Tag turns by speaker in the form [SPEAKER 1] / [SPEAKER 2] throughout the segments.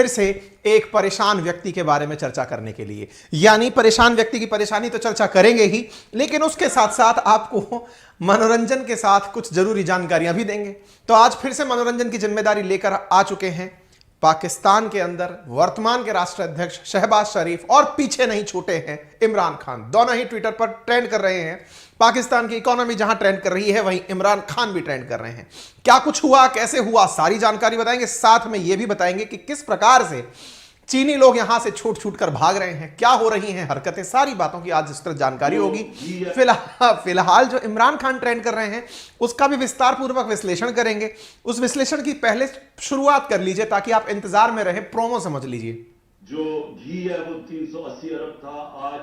[SPEAKER 1] फिर से एक परेशान व्यक्ति के बारे में चर्चा करने के लिए। यानी परेशान व्यक्ति की परेशानी तो चर्चा करेंगे ही, लेकिन उसके साथ साथ आपको मनोरंजन के साथ कुछ जरूरी जानकारियां भी देंगे। तो आज फिर से मनोरंजन की जिम्मेदारी लेकर आ चुके हैं पाकिस्तान के अंदर वर्तमान के राष्ट्राध्यक्ष शहबाज शरीफ, और पीछे नहीं छूटे हैं इमरान खान। दोनों ही ट्विटर पर ट्रेंड कर रहे हैं। पाकिस्तान की इकोनॉमी जहां ट्रेंड कर रही है, वहीं इमरान खान भी ट्रेंड कर रहे हैं। क्या कुछ हुआ, कैसे हुआ, सारी जानकारी बताएंगे। साथ में यह भी बताएंगे कि किस प्रकार से चीनी लोग यहां से छूट छूट कर भाग रहे हैं, क्या हो रही हैं हरकतें, सारी बातों की आज इस तरह जानकारी होगी। फिलहाल जो इमरान खान ट्रेंड कर रहे हैं उसका भी विस्तार पूर्वक विश्लेषण करेंगे। उस विश्लेषण की पहले शुरुआत कर लीजिए ताकि आप इंतजार में रहे, प्रोमो समझ लीजिए।
[SPEAKER 2] जो घी है वो 380 अरब था, आज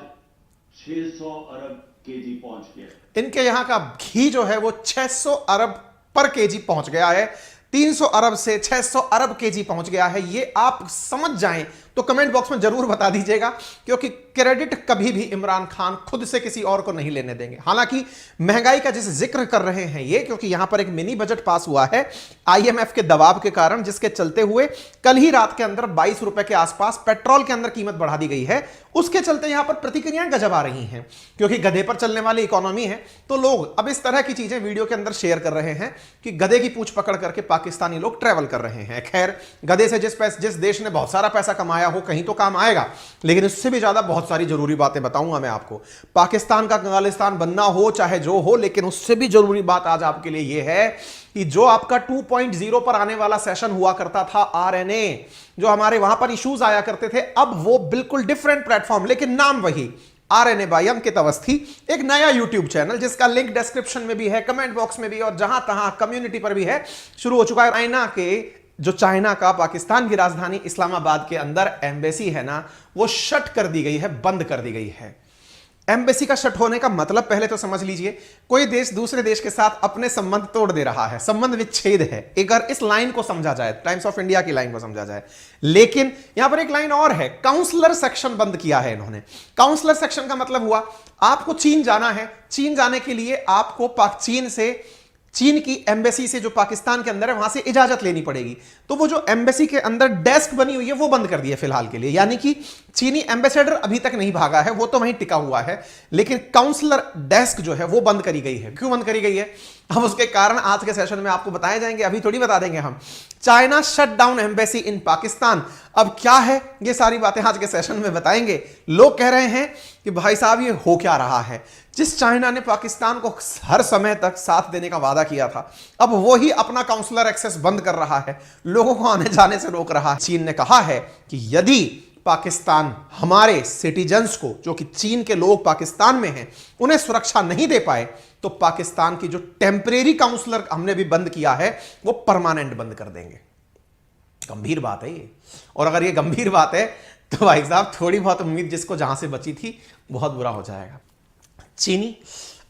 [SPEAKER 2] 600 अरब केजी पहुंच गया।
[SPEAKER 1] इनके यहां का घी जो है वो 600 अरब पर केजी पहुंच गया है। 300 अरब से 600 अरब केजी पहुंच गया है। ये आप समझ जाएं तो कमेंट बॉक्स में जरूर बता दीजिएगा, क्योंकि क्रेडिट कभी भी इमरान खान खुद से किसी और को नहीं लेने देंगे। हालांकि महंगाई का जिस जिक्र कर रहे हैं ये, क्योंकि यहां पर एक मिनी बजट पास हुआ है आईएमएफ के दबाव के कारण, जिसके चलते हुए कल ही रात के अंदर 22 रुपए के आसपास पेट्रोल के अंदर कीमत बढ़ा दी गई है। उसके चलते यहां पर प्रतिक्रियाएं गजब आ रही हैं, क्योंकि गधे पर चलने वाली इकोनॉमी है। तो लोग अब इस तरह की चीजें वीडियो के अंदर शेयर कर रहे हैं कि गधे की पूंछ पकड़ करके पाकिस्तानी लोग ट्रैवल कर रहे हैं। खैर, गधे से जिस देश ने बहुत सारा पैसा कमाया हो कहीं तो काम आएगा, लेकिन इससे भी ज्यादा बहुत सारी जरूरी बातें बताऊंगा मैं आपको। पाकिस्तान का कंगालिस्तान बनना हो चाहे जो हो, लेकिन उससे भी जरूरी बात आज आपके लिए यह है कि जो आपका 2.0 पर आने वाला सेशन हुआ करता था आरएनए, जो हमारे वहां पर इश्यूज आया करते थे, अब वो बिल्कुल डिफरेंट प्लेटफॉर्म, लेकिन नाम वही, आरएनए बाय अंकित अवस्थी, एक नया यूट्यूब चैनल जिसका लिंक डिस्क्रिप्शन में भी है, कमेंट बॉक्स में भी, और जहां तहां कम्युनिटी पर भी है, शुरू हो चुका है। चाइना का पाकिस्तान की राजधानी इस्लामाबाद के अंदर एम्बेसी है ना, वो शट कर दी गई है, बंद कर दी गई है। एम्बेसी का शट होने का मतलब पहले तो समझ लीजिए, कोई देश दूसरे देश के साथ अपने संबंध तोड़ दे रहा है, संबंध विच्छेद है। अगर इस लाइन को समझा जाए, टाइम्स ऑफ इंडिया की लाइन को समझा जाए, लेकिन यहां पर एक लाइन और है, काउंसलर सेक्शन बंद किया है इन्होंने। काउंसलर सेक्शन का मतलब हुआ आपको चीन जाना है, चीन जाने के लिए आपको चीन की एम्बेसी से जो पाकिस्तान के अंदर है वहां से इजाजत लेनी पड़ेगी। तो वो जो एम्बेसी के अंदर डेस्क बनी हुई है वो बंद कर दी है फिलहाल के लिए। यानी कि चीनी एम्बेसडर अभी तक नहीं भागा है, वो तो वहीं टिका हुआ है, लेकिन काउंसलर डेस्क जो है वो बंद करी गई है। क्यों बंद करी गई है, अब उसके कारण आज के सेशन में आपको बताए जाएंगे, अभी थोड़ी बता देंगे हम। China shut down embassy in Pakistan, अब क्या है ये सारी बातें आज के सेशन में बताएंगे। लोग कह रहे हैं कि भाई साहब ये हो क्या रहा है, जिस चाइना ने पाकिस्तान को हर समय तक साथ देने का वादा किया था, अब वो ही अपना काउंसलर एक्सेस बंद कर रहा है, लोगों को आने जाने से रोक रहा है। चीन ने कहा है कि यदि पाकिस्तान हमारे सिटीजन्स को, जो कि चीन के लोग पाकिस्तान में हैं, उन्हें सुरक्षा नहीं दे पाए, तो पाकिस्तान की जो टेम्परेरी काउंसलर हमने भी बंद किया है वो परमानेंट बंद कर देंगे। गंभीर बात है ये, और अगर ये गंभीर बात है तो भाई साहब थोड़ी बहुत उम्मीद जिसको जहां से बची थी बहुत बुरा हो जाएगा। चीनी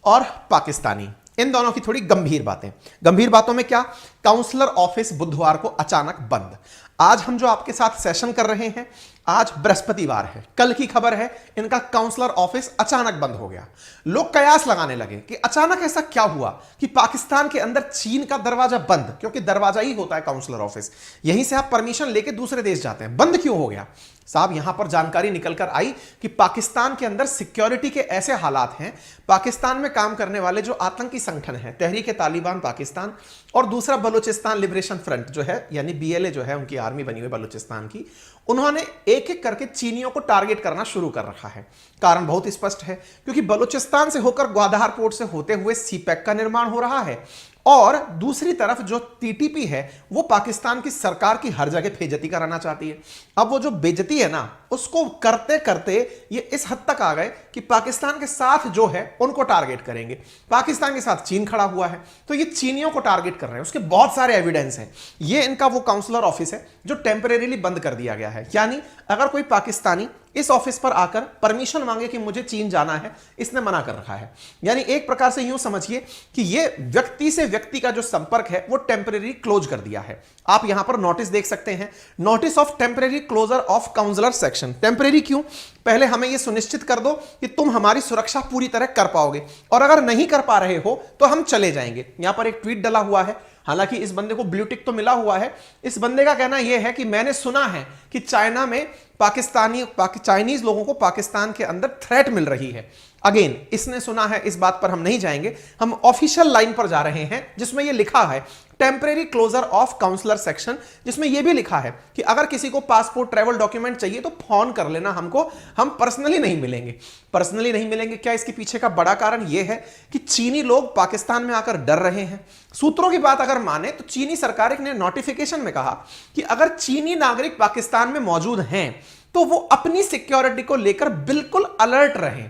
[SPEAKER 1] और पाकिस्तानी, इन दोनों की थोड़ी गंभीर बातें। गंभीर बातों में क्या, काउंसलर ऑफिस बुधवार को अचानक बंद। आज हम जो आपके साथ सेशन कर रहे हैं, आज बृहस्पतिवार है, कल की खबर है इनका काउंसलर ऑफिस अचानक बंद हो गया। लोग कयास लगाने लगे कि अचानक ऐसा क्या हुआ कि पाकिस्तान के अंदर चीन का दरवाजा बंद, क्योंकि दरवाजा ही होता है काउंसलर ऑफिस, यहीं से आप परमिशन लेके दूसरे देश जाते हैं, बंद क्यों हो गया। साहब यहां पर जानकारी निकल कर आई कि पाकिस्तान के अंदर सिक्योरिटी के ऐसे हालात हैं, पाकिस्तान में काम करने वाले जो आतंकी संगठन है, तहरीक तालिबान पाकिस्तान और दूसरा बलूचिस्तान लिबरेशन फ्रंट जो है, यानी बीएलए जो है, उनकी आर्मी बनी हुई बलूचिस्तान की, उन्होंने एक एक करके चीनियों को टारगेट करना शुरू कर रखा है। कारण बहुत स्पष्ट है, क्योंकि बलूचिस्तान से होकर ग्वादहार पोर्ट से होते हुए सीपैक का निर्माण हो रहा है, और दूसरी तरफ जो टीटीपी है वो पाकिस्तान की सरकार की हर जगह बेइज्जती कराना चाहती है। अब वो जो बेइज्जती है ना, उसको करते करते ये इस हद तक आ गए कि पाकिस्तान के साथ जो है उनको टारगेट करेंगे। पाकिस्तान के साथ चीन खड़ा हुआ है, तो ये चीनियों को टारगेट कर रहे हैं। उसके बहुत सारे एविडेंस हैं। ये इनका वो काउंसलर ऑफिस है जो टेम्परेरीली बंद कर दिया गया है। यानी अगर कोई पाकिस्तानी इस ऑफिस पर आकर परमिशन मांगे कि मुझे चीन जाना है, इसने मना कर रखा है। यानी एक प्रकार से यूं समझिए कि ये व्यक्ति से व्यक्ति का जो संपर्क है वो टेम्परेरी क्लोज कर दिया है। आप यहां पर नोटिस देख सकते हैं, notice of temporary closure of consular section. Temporary क्यों, पहले हमें यह सुनिश्चित कर दो कि तुम हमारी सुरक्षा पूरी तरह कर पाओगे, और अगर नहीं कर पा रहे हो तो हम चले जाएंगे। यहां पर एक ट्वीट डला हुआ है, हालांकि इस बंदे को ब्लू टिक तो मिला हुआ है। इस बंदे का कहना यह है कि मैंने सुना है कि चाइना में चाइनीज लोगों को पाकिस्तान के अंदर थ्रेट मिल रही है। अगेन इसने सुना है, इस बात पर हम नहीं जाएंगे, हम ऑफिशियल लाइन पर जा रहे हैं जिसमें यह लिखा है temporary closure of consular section, जिसमें यह भी लिखा है कि अगर किसी को पासपोर्ट ट्रैवल डॉक्यूमेंट चाहिए तो फोन कर लेना हमको, हम पर्सनली नहीं मिलेंगे। पर्सनली नहीं मिलेंगे क्या? इसके पीछे का बड़ा कारण यह है कि चीनी लोग पाकिस्तान में आकर डर रहे हैं। सूत्रों की बात अगर माने तो चीनी सरकार ने नोटिफिकेशन में कहा कि अगर चीनी नागरिक पाकिस्तान में मौजूद हैं तो वो अपनी सिक्योरिटी को लेकर बिल्कुल अलर्ट रहें।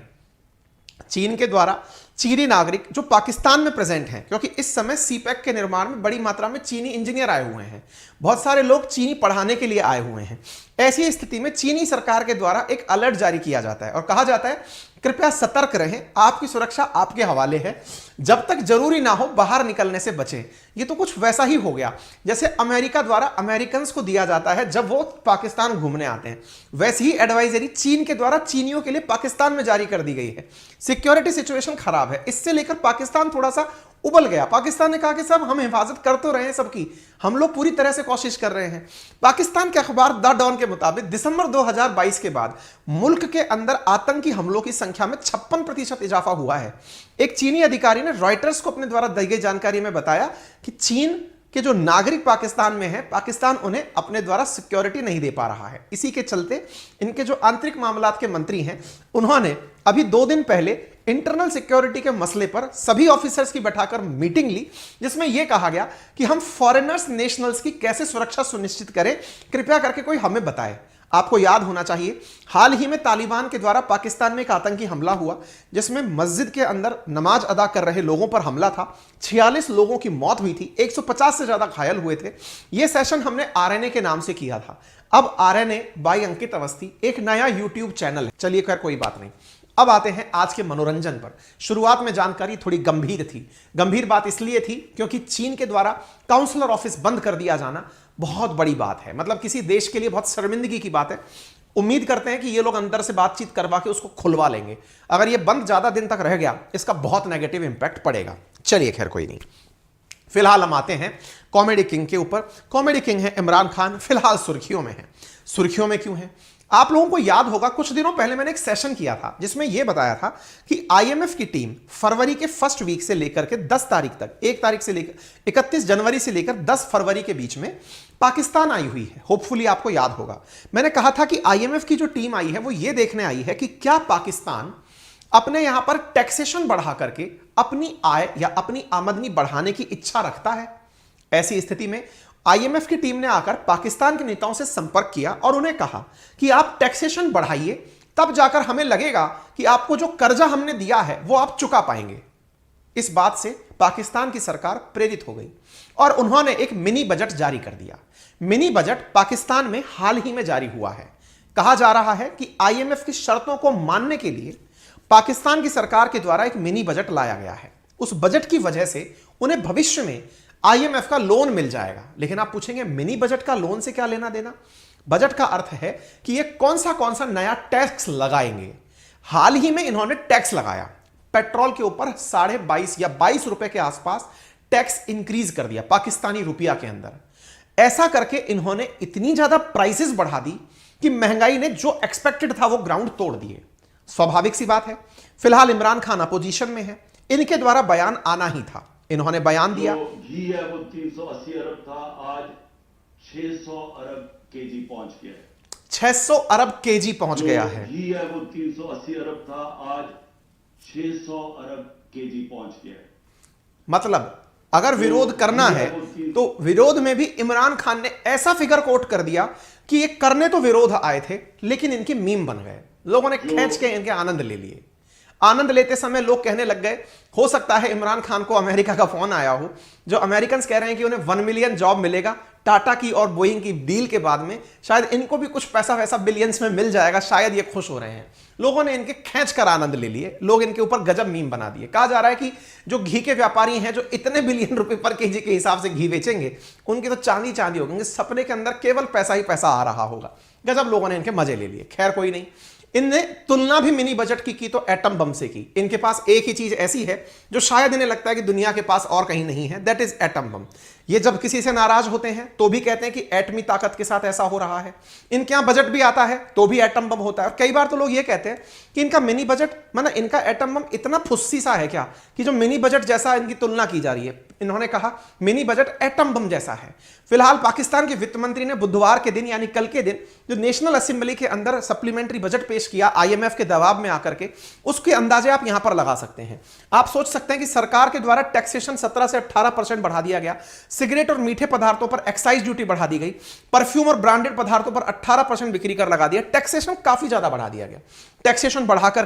[SPEAKER 1] चीन के द्वारा चीनी नागरिक जो पाकिस्तान में प्रेजेंट हैं, क्योंकि इस समय सीपैक के निर्माण में बड़ी मात्रा में चीनी इंजीनियर आए हुए हैं, बहुत सारे लोग चीनी पढ़ाने के लिए आए हुए हैं। ऐसी स्थिति में चीनी सरकार के द्वारा एक अलर्ट जारी किया जाता है और कहा जाता है कृपया सतर्क रहें, आपकी सुरक्षा आपके हवाले है, जब तक जरूरी ना हो बाहर निकलने से बचें। ये तो कुछ वैसा ही हो गया जैसे अमेरिका द्वारा अमेरिकन को दिया जाता है जब वो पाकिस्तान घूमने आते हैं, वैसी ही एडवाइजरी चीन के द्वारा चीनियों के लिए पाकिस्तान में जारी कर दी गई है। सिक्योरिटी सिचुएशन खराब है, इससे लेकर पाकिस्तान थोड़ा सा उबल गया। पाकिस्तान ने कहा कि साहब हम हिफाजत कर तो रहे हैं सबकी, हम लोग पूरी तरह से कोशिश कर रहे हैं। पाकिस्तान के अखबार द डॉन के मुताबिक दिसंबर 2022 के बाद मुल्क के अंदर आतंकी हमलों की संख्या में 56% इजाफा हुआ है। एक चीनी अधिकारी ने रॉयटर्स को अपने द्वारा दी गई जानकारी में बताया कि चीन कि जो नागरिक पाकिस्तान में है, पाकिस्तान उन्हें अपने द्वारा सिक्योरिटी नहीं दे पा रहा है। इसी के चलते इनके जो आंतरिक मामलात के मंत्री हैं, उन्होंने अभी 2 दिन पहले इंटरनल सिक्योरिटी के मसले पर सभी ऑफिसर्स की बैठाकर मीटिंग ली, जिसमें यह कहा गया कि हम फॉरेनर्स नेशनल्स की कैसे सुरक्षा सुनिश्चित करें, कृपया करके कोई हमें बताए। आपको याद होना चाहिए हाल ही में तालिबान के द्वारा पाकिस्तान में एक आतंकी हमला हुआ जिसमें मस्जिद के अंदर नमाज अदा कर रहे लोगों पर हमला था। 46 लोगों की मौत हुई थी, 150 से ज्यादा घायल हुए थे। यह सेशन हमने आरएनए के नाम से किया था। अब आरएनए बाय अंकित अवस्थी एक नया यूट्यूब चैनल है। चलिए खैर कोई बात नहीं, अब आते हैं आज के मनोरंजन पर। शुरुआत में जानकारी थोड़ी गंभीर थी। गंभीर बात इसलिए थी क्योंकि चीन के द्वारा काउंसलर ऑफिस बंद कर दिया जाना बहुत बड़ी बात है, मतलब किसी देश के लिए बहुत शर्मिंदगी की बात है। उम्मीद करते हैं कि ये लोग अंदर से बातचीत करवा के उसको खुलवा लेंगे। अगर ये बंद ज्यादा दिन तक रह गया, इसका बहुत नेगेटिव इंपैक्ट पड़ेगा। चलिए खैर कोई नहीं, फिलहाल हम आते हैं कॉमेडी किंग के ऊपर। कॉमेडी किंग है इमरान खान, फिलहाल सुर्खियों में है। सुर्खियों में क्यों है? आप लोगों को याद होगा कुछ दिनों पहले मैंने एक सेशन किया था जिसमें यह बताया था कि आईएमएफ की टीम फरवरी के फर्स्ट वीक से लेकर के 10 तारीख तक, 1 तारीख से लेकर 31 जनवरी से लेकर 10 फरवरी के बीच में पाकिस्तान आई हुई है। होपफुली आपको याद होगा, मैंने कहा था कि आईएमएफ की जो टीम आई है वो ये देखने आई है कि क्या पाकिस्तान अपने यहां पर टैक्सेशन बढ़ा करके अपनी आय या अपनी आमदनी बढ़ाने की इच्छा रखता है। ऐसी स्थिति में आईएमएफ की टीम ने आकर पाकिस्तान के नेताओं से संपर्क किया और उन्हें कहा कि आप टैक्सेशन बढ़ाइए, तब जाकर हमें लगेगा कि आपको जो कर्जा हमने दिया है वो आप चुका पाएंगे। इस बात से पाकिस्तान की सरकार प्रेरित हो गई और उन्होंने एक मिनी बजट जारी कर दिया। मिनी बजट पाकिस्तान में हाल ही में जारी हुआ है। कहा जा रहा है कि आईएमएफ की शर्तों को मानने के लिए पाकिस्तान की सरकार के द्वारा एक मिनी बजट लाया गया है। उस बजट की वजह से उन्हें भविष्य में आईएमएफ का लोन मिल जाएगा। लेकिन आप पूछेंगे मिनी बजट का लोन से क्या लेना देना? बजट का अर्थ है कि ये कौन सा नया टैक्स लगाएंगे। हाल ही में इन्होंने टैक्स लगाया, पेट्रोल के ऊपर 22.5 या 22 रुपए के आसपास टैक्स इंक्रीज कर दिया पाकिस्तानी रुपया के अंदर। ऐसा करके इन्होंने इतनी ज्यादा प्राइसेस बढ़ा दी कि महंगाई ने जो एक्सपेक्टेड था वो ग्राउंड तोड़ दिए। स्वाभाविक सी बात है। फिलहाल इमरान खान अपोजिशन में है, इनके द्वारा बयान आना ही था। इन्होंने बयान दिया,
[SPEAKER 2] घी है वो 380 अरब था, आज 600 अरब केजी पहुंच गया है।
[SPEAKER 1] 600 अरब केजी पहुंच गया है।
[SPEAKER 2] घी है वो 380 अरब था, आज 600 अरब केजी पहुंच गया है।
[SPEAKER 1] मतलब अगर विरोध करना है तो विरोध में भी इमरान खान ने ऐसा फिगर कोट कर दिया कि ये करने तो विरोध आए थे लेकिन इनके मीम बन गए। लोगों ने खींच के इनके आनंद ले लिए। आनंद लेते समय लोग कहने लग गए, हो सकता है इमरान खान को अमेरिका का फोन आया हो, जो अमेरिकन कह रहे हैं कि उन्हें 1 मिलियन जॉब मिलेगा टाटा की और बोइंग की डील के बाद में, शायद इनको भी कुछ पैसा वैसा बिलियंस में मिल जाएगा, शायद ये खुश हो रहे हैं। लोगों ने इनके खींच कर आनंद ले लिए, लोग इनके ऊपर गजब मीम बना दिए। कहा जा रहा है कि जो घी के व्यापारी हैं जो इतने बिलियन रुपए पर केजी के हिसाब से घी बेचेंगे, उनकी तो चांदी चांदी होगी, सपने के अंदर केवल पैसा ही पैसा आ रहा होगा। गजब लोगों ने इनके मजे ले लिए। खैर कोई नहीं, इनने तुलना भी मिनी बजट की तो एटम बम से की। इनके पास एक ही चीज ऐसी है जो शायद इन्हें लगता है कि दुनिया के पास और कहीं नहीं है, दैट इज एटम बम। ये जब किसी से नाराज होते हैं तो भी कहते हैं कि एटमी ताकत के साथ ऐसा हो रहा है। इनके यहां बजट भी आता है तो भी एटम बम होता है। और कई बार तो लोग ये कहते हैं कि इनका मिनी बजट, माना इनका एटम बम इतना फुस्सी सा है क्या कि जो मिनी बजट जैसा इनकी तुलना की जा रही है। इन्होंने कहा मिनी बजट एटम बम जैसा है। फिलहाल पाकिस्तान के वित्त मंत्री ने बुधवार के दिन यानी कल के दिन जो नेशनल असेंबली के अंदर सप्लीमेंट्री बजट पेश किया आईएमएफ के दबाव में आकर के, उसके अंदाजे आप यहां पर लगा सकते हैं। आप सोच सकते हैं कि सरकार के द्वारा टैक्सेशन 17 से 18% बढ़ा दिया गया, सिगरेट और मीठे पदार्थों पर एक्साइज ड्यूटी बढ़ा दी गई, परफ्यूम और ब्रांडेड पदार्थों पर 18% बिक्री कर लगा दिया, टैक्सेशन काफी ज्यादा बढ़ा दिया गया। टैक्सेशन बढ़ाकर